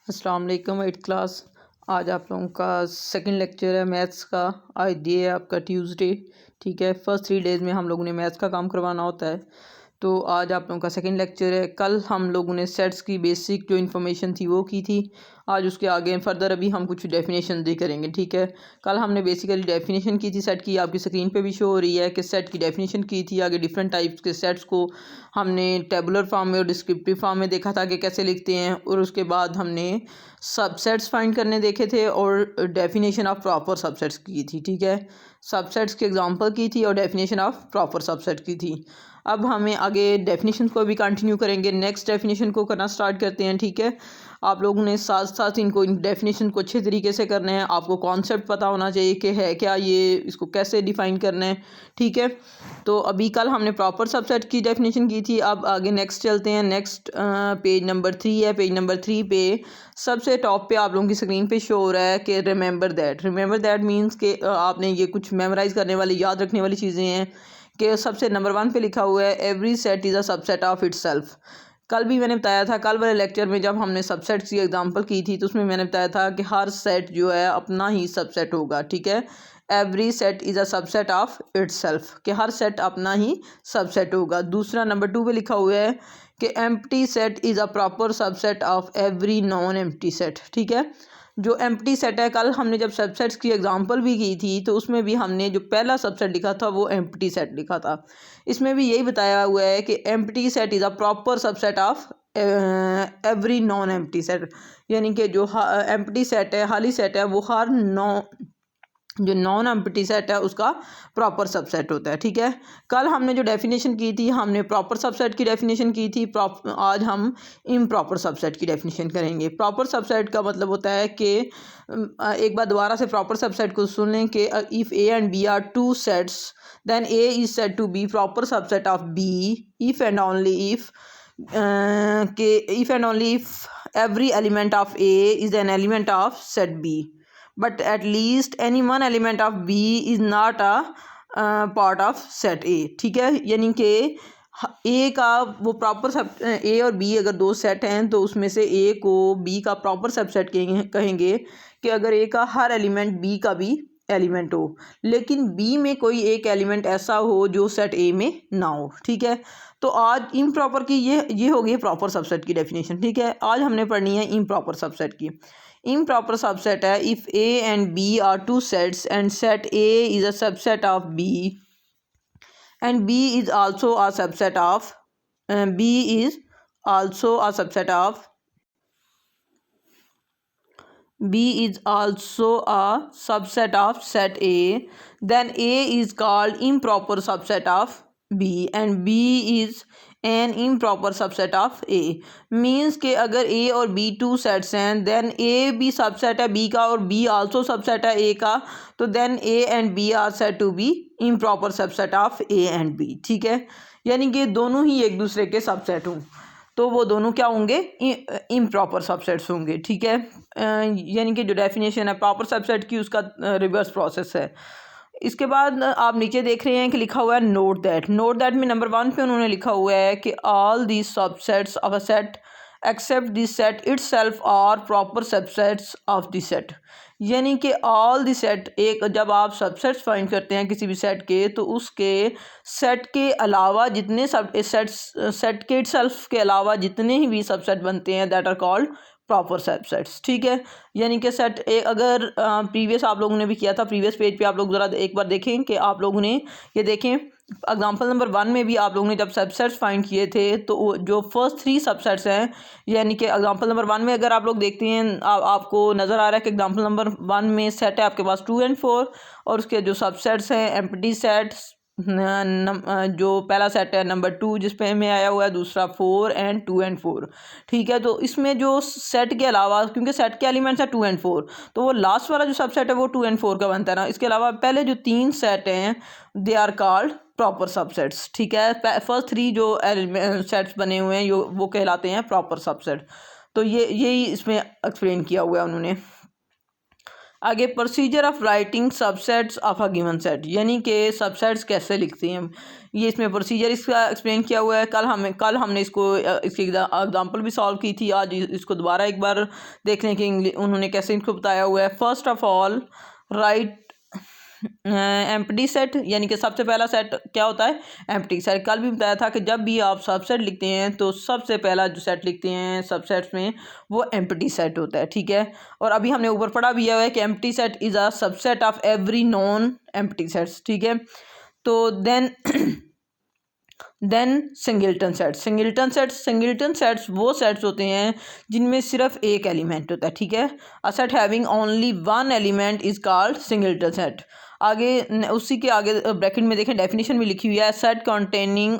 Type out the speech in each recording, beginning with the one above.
अस्सलाम वालेकुम 8th class. आज आप लोगों का सेकंड लेक्चर है मैथ्स का। आज ये है आपका ट्यूसडे, ठीक है। फर्स्ट 3 डेज़ में हम लोगों ने मैथ्स का काम करवाना होता है, तो आज आप लोगों का सेकंड लेक्चर है। कल हम लोगों ने सेट्स की बेसिक जो इन्फॉर्मेशन थी वो की थी। आज उसके आगे फर्दर अभी हम कुछ डेफिनेशन भी करेंगे, ठीक है। कल हमने बेसिकली डेफिनेशन की थी सेट की, आपकी स्क्रीन पे भी शो हो रही है कि सेट की डेफिनेशन की थी। आगे डिफरेंट टाइप्स के सेट्स को हमने टेबुलर फॉर्म में और डिस्क्रिप्टिव फॉर्म में देखा था कि कैसे लिखते हैं, और उसके बाद हमने सबसेट्स फाइंड करने देखे थे और डेफिनेशन ऑफ प्रॉपर सबसेट्स की थी, ठीक है। सबसेट्स की एग्जांपल की थी और डेफिनेशन ऑफ प्रॉपर सबसेट की थी। अब हमें आगे डेफिनेशन को भी कंटिन्यू करेंगे, नेक्स्ट डेफिनेशन को करना स्टार्ट करते हैं, ठीक है। आप लोगों ने साथ साथ इन डेफिनेशन को अच्छे तरीके से करना है। आपको कॉन्सेप्ट पता होना चाहिए कि है क्या ये, इसको कैसे डिफ़ाइन करना है, ठीक है। तो अभी कल हमने प्रॉपर सबसेट की डेफिनेशन की थी। अब आगे नेक्स्ट चलते हैं। नेक्स्ट पेज नंबर 3 है। पेज नंबर 3 पे सबसे टॉप पे आप लोगों की स्क्रीन पे शो हो रहा है कि remember that. Remember that means कि आपने ये कुछ मेमोराइज़ करने वाली, याद रखने वाली चीज़ें हैं। कि सबसे नंबर 1 पे लिखा हुआ है every set is a subset of itself. कल भी मैंने बताया था, कल वाले लेक्चर में जब हमने सबसेट्स की एग्जांपल की थी तो उसमें मैंने बताया था कि हर सेट जो है अपना ही सबसेट होगा, ठीक है। Every set is a subset of itself, कि हर सेट अपना ही सबसेट होगा। दूसरा नंबर 2 पे लिखा हुआ है कि empty set is a proper subset of every non empty set, ठीक है। जो एम्प्टी सेट है, कल हमने जब सबसेट्स की एग्जांपल भी की थी तो उसमें भी हमने जो पहला सबसेट लिखा था वो एम्प्टी सेट लिखा था। इसमें भी यही बताया हुआ है कि empty set is a proper subset of every non empty set, यानी कि जो एम्प्टी सेट है, खाली सेट है, वो हर जो नॉन एम्प्टी सेट है उसका प्रॉपर सबसेट होता है, ठीक है। कल हमने जो डेफिनेशन की थी, हमने प्रॉपर सबसेट की डेफिनेशन की थी। आज हम इम्प्रॉपर सबसेट की डेफिनेशन करेंगे। प्रॉपर सबसेट का मतलब होता है कि एक बार दोबारा से प्रॉपर सबसेट को सुन लें कि if A and B are two sets then A is said to be proper subset of B if and only if every element of A is an element of set B, but at least any one element of B is not a part of set A, ठीक है। यानी कि ए का वो proper सब, ए और B अगर दो सेट हैं तो उसमें से ए को बी का प्रॉपर सबसेट कहेंगे कि अगर ए का हर एलिमेंट बी का भी एलिमेंट हो, लेकिन बी में कोई एक एलिमेंट ऐसा हो जो सेट ए में ना हो, ठीक है। तो आज इम्प्रॉपर की ये हो गई प्रॉपर सबसेट की डेफिनेशन, ठीक है। आज हमने पढ़नी है इम्प्रॉपर सबसेट की। इम्प्रॉपर सबसेट है if A and B are two sets and set A is a subset of B and B is also a subset of B is also a subset of B is also a subset of set A, then A is called improper subset of B and B is an improper subset of A। मीन्स कि अगर A और B two sets हैं, then A भी subset है B का और B also subset है A का, तो then A and B are said to be improper subset of A and B, ठीक है। यानी कि दोनों ही एक दूसरे के सबसेट हों तो वो दोनों क्या होंगे, इम्प्रॉपर सबसेट्स होंगे, ठीक है। यानी कि जो डेफिनेशन है प्रॉपर सबसेट की उसका रिवर्स प्रोसेस है। इसके बाद आप नीचे देख रहे हैं कि लिखा हुआ है नोट दैट। नोट दैट में नंबर 1 पे उन्होंने लिखा हुआ है कि all the subsets of a set except this set itself are proper subsets of this set. यानी कि ऑल दी सेट, एक जब आप सबसेट्स फाइंड करते हैं किसी भी सेट के, तो उसके सेट के अलावा जितने सब सेट के इटसेल्फ के अलावा जितने ही भी सबसेट बनते हैं that are called proper subsets, ठीक है। यानी कि सेट एक अगर प्रीवियस आप लोगों ने भी किया था, प्रीवियस पेज पे आप लोग ज़रा एक बार देखें कि आप लोगों ने ये देखें एग्जाम्पल नंबर 1 में भी आप लोगों ने जब सबसेट्स फाइंड किए थे तो जो फर्स्ट 3 सबसेट्स हैं, यानी कि एग्जाम्पल नंबर 1 में अगर आप लोग देखते हैं आपको नज़र आ रहा है कि एग्जाम्पल नंबर 1 में सेट है आपके पास 2 एंड 4 और उसके जो सबसेट्स हैं एम्प्टी सेट्स, जो पहला सेट है नंबर 2 जिस पे में आया हुआ है, दूसरा 4 एंड 2 एंड 4, ठीक है। तो इसमें जो सेट के अलावा, क्योंकि सेट के एलिमेंट्स है 2 एंड 4, तो वो लास्ट वाला जो सबसेट है वो 2 एंड 4 का बनता है ना। इसके अलावा पहले जो 3 सेट हैं they are called proper subsets, ठीक है। फर्स्ट 3 जो सेट्स बने हुए हैं वो कहलाते हैं प्रॉपर सबसेट। तो यही इसमें एक्सप्लेन किया हुआ है उन्होंने। आगे procedure of writing subsets of a given set, यानी कि सबसेट्स कैसे लिखते हैं ये इसमें प्रोसीजर इसका एक्सप्लेन किया हुआ है। कल हमने इसकी एग्जांपल भी सॉल्व की थी। आज इसको दोबारा एक बार देख लें कि उन्होंने कैसे इनको बताया हुआ है। First of all right empty set, यानी कि सबसे पहला सेट क्या होता है, एम्प्टी सेट। कल भी बताया था कि जब भी आप सबसेट लिखते हैं तो सबसे पहला जो सेट लिखते हैं सबसेट्स में वो एम्प्टी सेट होता है, ठीक है। और अभी हमने ऊपर पढ़ा भी है कि empty set is a subset of every non empty sets, ठीक है। तो देन सिंगल्टन सेट्स वो सेट्स होते हैं जिनमें सिर्फ एक एलिमेंट होता है, ठीक है। A set having only one element is called singleton set. आगे उसी के आगे ब्रैकेट में देखें डेफिनेशन भी लिखी हुई है, set containing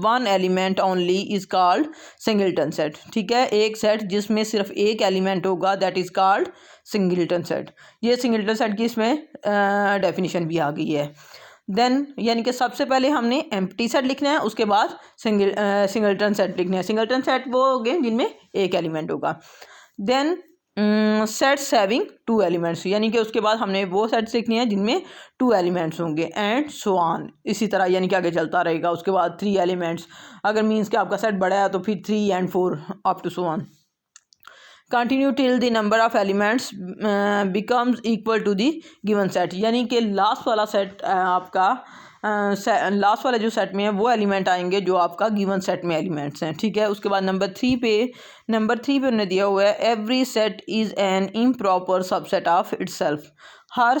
one element only is called singleton set, ठीक है। एक सेट जिसमें सिर्फ एक एलिमेंट होगा that is called singleton set. ये सिंगल्टन सेट की इसमें डेफिनेशन भी आ गई है। देन यानी कि सबसे पहले हमने एम्प्टी सेट लिखना है, उसके बाद सिंगल्टन सेट लिखना है। सिंगल्टन सेट वो हो गए जिनमें एक एलिमेंट होगा। Then sets having two elements, यानी कि उसके बाद हमने वो सेट्स लिखनी है जिनमें टू एलिमेंट्स होंगे एंड सो ऑन, इसी तरह यानी कि आगे चलता रहेगा। उसके बाद 3 एलिमेंट्स, अगर मीन्स कि आपका सेट बड़ा है तो फिर 3 and 4 up to so on. Continue till the number of elements becomes equal to the given set, यानी कि लास्ट वाला सेट आपका लास्ट वाले जो सेट में है वो एलिमेंट आएंगे जो आपका गिवन सेट में एलिमेंट्स हैं, ठीक है। उसके बाद नंबर थ्री पे उन्होंने दिया हुआ है every set is an improper subset of itself. Her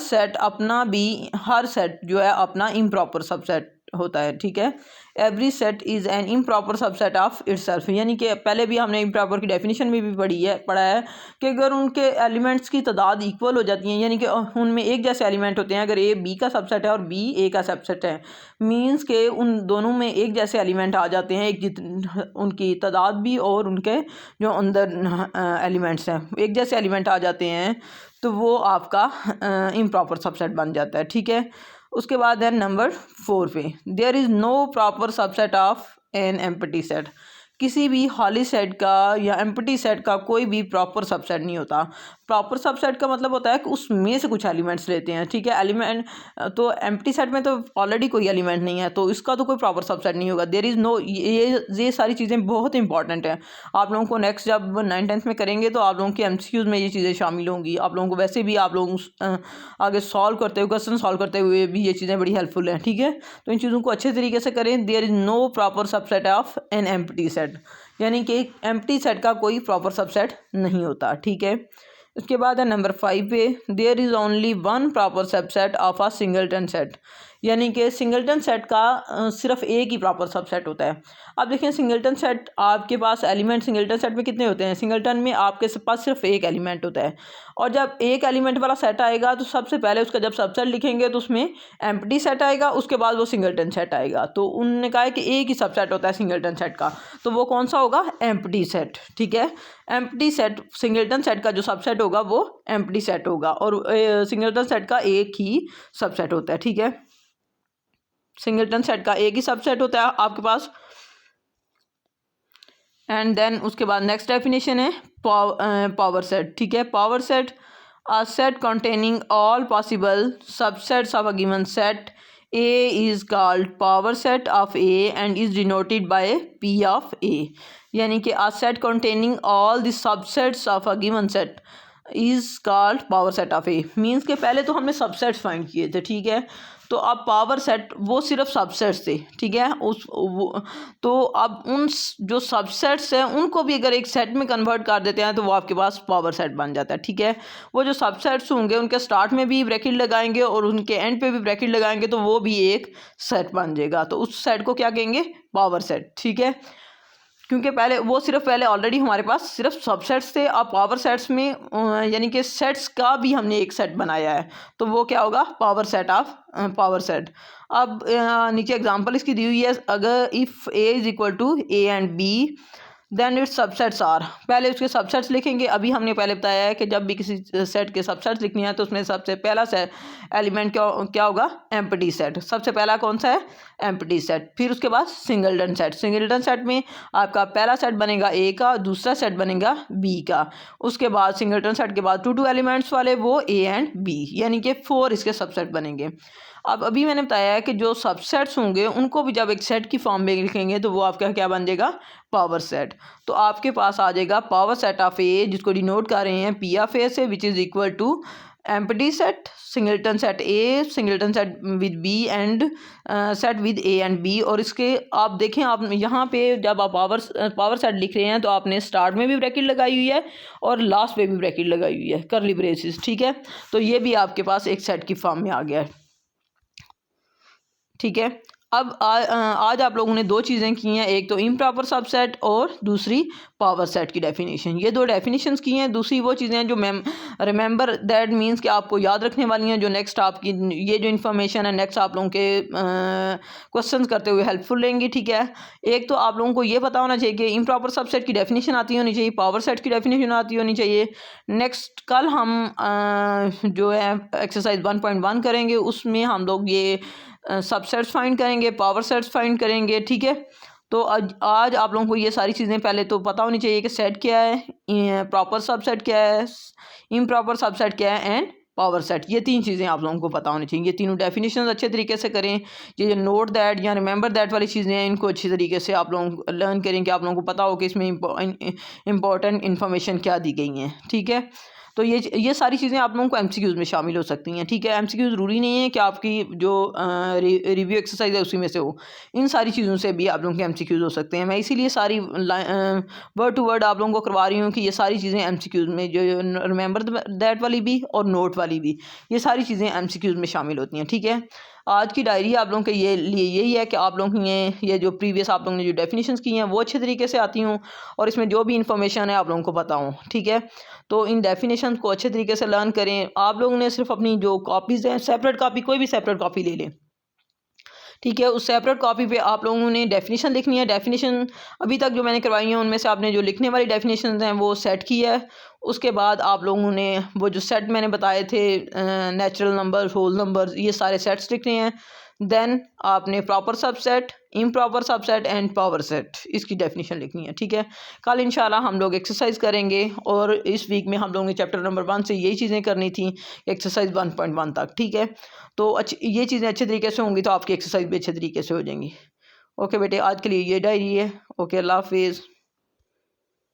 set जो है अपना इम्प्रॉपर सबसेट होता है, ठीक है। Every set is an improper subset of itself, यानी कि पहले भी हमने इम्प्रॉपर की डेफिनेशन में भी पढ़ा है कि अगर उनके एलिमेंट्स की तादाद इक्वल हो जाती है, यानी कि उनमें एक जैसे एलिमेंट होते हैं, अगर ए बी का सबसेट है और बी ए का सबसेट है, मींस के उन दोनों में एक जैसे एलिमेंट आ जाते हैं, उनकी तादाद भी और उनके जो अंदर एलिमेंट्स हैं एक जैसे एलिमेंट आ जाते हैं, तो वो आपका इम्प्रॉपर सबसेट बन जाता है, ठीक है। उसके बाद है नंबर 4 पे, there is no proper subset of an empty set. किसी भी खाली सेट का या एम्प्टी सेट का कोई भी प्रॉपर सबसेट नहीं होता। प्रॉपर सबसेट का मतलब होता है कि उसमें से कुछ एलिमेंट्स लेते हैं, ठीक है। एलिमेंट तो एम्प्टी सेट में तो ऑलरेडी कोई एलिमेंट नहीं है, तो इसका तो कोई प्रॉपर सबसेट नहीं होगा। देयर इज़ नो, ये सारी चीज़ें बहुत इंपॉर्टेंट हैं। आप लोगों को नेक्स्ट जब 9th-10th में करेंगे तो आप लोगों के MCQs में ये चीज़ें शामिल होंगी। आप लोगों को वैसे भी आप लोग आगे क्वेश्चन सॉल्व करते हुए भी ये चीज़ें बड़ी हेल्पफुल हैं, ठीक है। तो इन चीज़ों को अच्छे तरीके से करें। There is no proper subset of an empty set, यानी कि एक एम्प्टी सेट का कोई प्रॉपर सबसेट नहीं होता, ठीक है। उसके बाद है नंबर 5 पे, there is only one proper subset of a singleton set, यानी कि सिंगल्टन सेट का सिर्फ एक ही प्रॉपर सबसेट होता है। अब देखिए सिंगल्टन सेट आपके पास एलिमेंट सिंगल्टन सेट में कितने होते हैं, सिंगल्टन में आपके पास सिर्फ एक एलिमेंट होता है। और जब एक एलिमेंट वाला सेट आएगा तो सबसे पहले उसका जब सबसेट लिखेंगे तो उसमें एम्प्टी सेट आएगा, उसके बाद वो सिंगल्टन सेट आएगा। तो उन्होंने कहा है कि एक ही सबसेट होता है सिंगल्टन सेट का, तो वो कौन सा होगा, एम्प्टी सेट, ठीक है। एम्प्टी सेट सिंगल्टन सेट का जो सबसेट होगा वो एम्प्टी सेट होगा, और सिंगल्टन सेट का एक ही सबसेट होता है, ठीक है। सिंगल्टन सेट का एक ही सबसेट होता है आपके पास। एंड देन उसके बाद नेक्स्ट डेफिनेशन है पावर सेट, ठीक है। Power set a set containing all possible subsets of a given set A is called power set of A and is denoted by P of A, यानी कि a set containing all the subsets of a given set is called power set of A। Means के पहले तो हमने subsets find किए थे, ठीक है। तो अब पावर सेट वो सिर्फ सबसेट्स थे, ठीक है। तो अब उन जो सबसेट्स हैं उनको भी अगर एक सेट में कन्वर्ट कर देते हैं तो वो आपके पास पावर सेट बन जाता है, ठीक है। वो जो सबसेट्स होंगे उनके स्टार्ट में भी ब्रैकेट लगाएंगे और उनके एंड पे भी ब्रैकेट लगाएंगे तो वो भी एक सेट बन जाएगा, तो उस सेट को क्या कहेंगे, पावर सेट, ठीक है। क्योंकि पहले ऑलरेडी हमारे पास सिर्फ सबसेट्स थे। अब पावर सेट्स में यानी कि सेट्स का भी हमने एक सेट बनाया है, तो वो क्या होगा, power set of power set. अब नीचे एग्जांपल इसकी दी हुई है, अगर if A is equal to A and B then its subsets are, पहले उसके सबसेट्स लिखेंगे। अभी हमने पहले बताया है कि जब भी किसी सेट के सबसेट्स लिखनी है तो उसमें सबसे पहला सेट एलिमेंट क्या होगा, एम्प्टी सेट। सबसे पहला कौन सा है, एम्प्टी सेट। फिर उसके बाद सिंगलटन सेट। सिंगलटन सेट में आपका पहला सेट बनेगा ए का, दूसरा सेट बनेगा बी का। उसके बाद सिंगलटन सेट के बाद टू एलिमेंट्स वाले वो ए एंड बी, यानी कि 4 इसके सबसेट बनेंगे। अब अभी मैंने बताया है कि जो सबसेट्स होंगे उनको भी जब एक सेट की फॉर्म में लिखेंगे तो वो आपका क्या बन जाएगा, पावर सेट। तो आपके पास आ जाएगा पावर सेट ऑफ ए, जिसको डिनोट कर रहे हैं पी ऑफ ए से, which is equal to empty set, singleton set A, singleton set with B and set with A and B. और इसके आप देखें, आप यहाँ पे जब आप पावर सेट लिख रहे हैं तो आपने स्टार्ट में भी ब्रैकेट लगाई हुई है और लास्ट पे भी ब्रैकेट लगाई हुई है, कर्ली ब्रेसेस, ठीक है। तो ये भी आपके पास एक सेट की फॉर्म में आ गया है, ठीक है। अब आज आप लोगों ने दो चीज़ें की हैं, एक तो इम्प्रॉपर सबसेट और दूसरी पावर सेट की डेफिनेशन। ये दो डेफिनेशंस की हैं। दूसरी वो चीज़ें हैं जो रिमेंबर दैट मीन्स कि आपको याद रखने वाली हैं, जो नेक्स्ट आपकी ये जो इन्फॉर्मेशन है नेक्स्ट आप लोगों के क्वेश्चन करते हुए हेल्पफुल रहेंगी, ठीक है। एक तो आप लोगों को ये पता होना चाहिए कि इम्प्रॉपर सबसेट की डेफिनेशन आती होनी चाहिए, पावर सेट की डेफिनेशन आती होनी चाहिए। नेक्स्ट कल हम जो है एक्सरसाइज 1.1 करेंगे, उसमें हम लोग ये सबसेट्स फाइंड करेंगे, पावर सेट्स फाइंड करेंगे, ठीक है। तो आज आप लोगों को ये सारी चीज़ें पहले तो पता होनी चाहिए कि सेट क्या है, प्रॉपर सबसेट क्या है, इम्प्रॉपर सबसेट क्या है एंड पावर सेट। ये तीन चीज़ें आप लोगों को पता होनी चाहिए। ये तीनों डेफिनेशन अच्छे तरीके से करें। ये जो नोट दैट या रिमेंबर दैट वाली चीज़ें हैं इनको अच्छी तरीके से आप लोग लर्न करें कि आप लोगों को पता हो कि इसमें इंपॉर्टेंट इन्फॉर्मेशन क्या दी गई हैं, ठीक है। तो ये सारी चीज़ें आप लोगों को एमसीक्यूज़ में शामिल हो सकती हैं, ठीक है। एमसीक्यू ज़रूरी नहीं है कि आपकी जो रिव्यू एक्सरसाइज है उसी में से हो, इन सारी चीज़ों से भी आप लोगों के एमसीक्यूज़ हो सकते हैं। मैं इसीलिए सारी वर्ड टू वर्ड आप लोगों को करवा रही हूँ कि ये सारी चीज़ें एमसीक्यूज़ में, जो रिमेंबर दैट वाली भी और नोट वाली भी, ये सारी चीज़ें एमसीक्यूज़ में शामिल होती हैं, ठीक है। आज की डायरी आप लोगों के लिए यही है कि आप लोगों की ये जो प्रीवियस आप लोगों ने जो डेफिनेशंस की हैं वो अच्छे तरीके से आती हूँ और इसमें जो भी इन्फॉर्मेशन है आप लोगों को पता हो, ठीक है। तो इन डेफिनेशन को अच्छे तरीके से लर्न करें। आप लोगों ने सिर्फ अपनी जो कॉपीज़ हैं, सेपरेट कॉपी, कोई भी सेपरेट कॉपी ले लें, ठीक है। उस सेपरेट कॉपी पे आप लोगों ने डेफिनेशन लिखनी है। डेफिनेशन अभी तक जो मैंने करवाई है उनमें से आपने जो लिखने वाली डेफिनेशन हैं वो सेट की है। उसके बाद आप लोगों ने वो जो सेट मैंने बताए थे, नेचुरल नंबर, होल नंबर, ये सारे सेट्स लिखने हैं। देन आपने proper subset, improper subset and power set, इसकी डेफिनेशन लिखनी है, ठीक है। कल इंशाल्लाह हम लोग एक्सरसाइज करेंगे और इस वीक में हम लोगों ने चैप्टर नंबर 1 से यही चीज़ें करनी थी, एक्सरसाइज 1.1 तक, ठीक है। तो ये चीज़ें अच्छे तरीके से होंगी तो आपकी एक्सरसाइज भी अच्छे तरीके से हो जाएंगी। ओके बेटे, आज के लिए ये डायरी है। ओके, अल्लाह हाफिज़।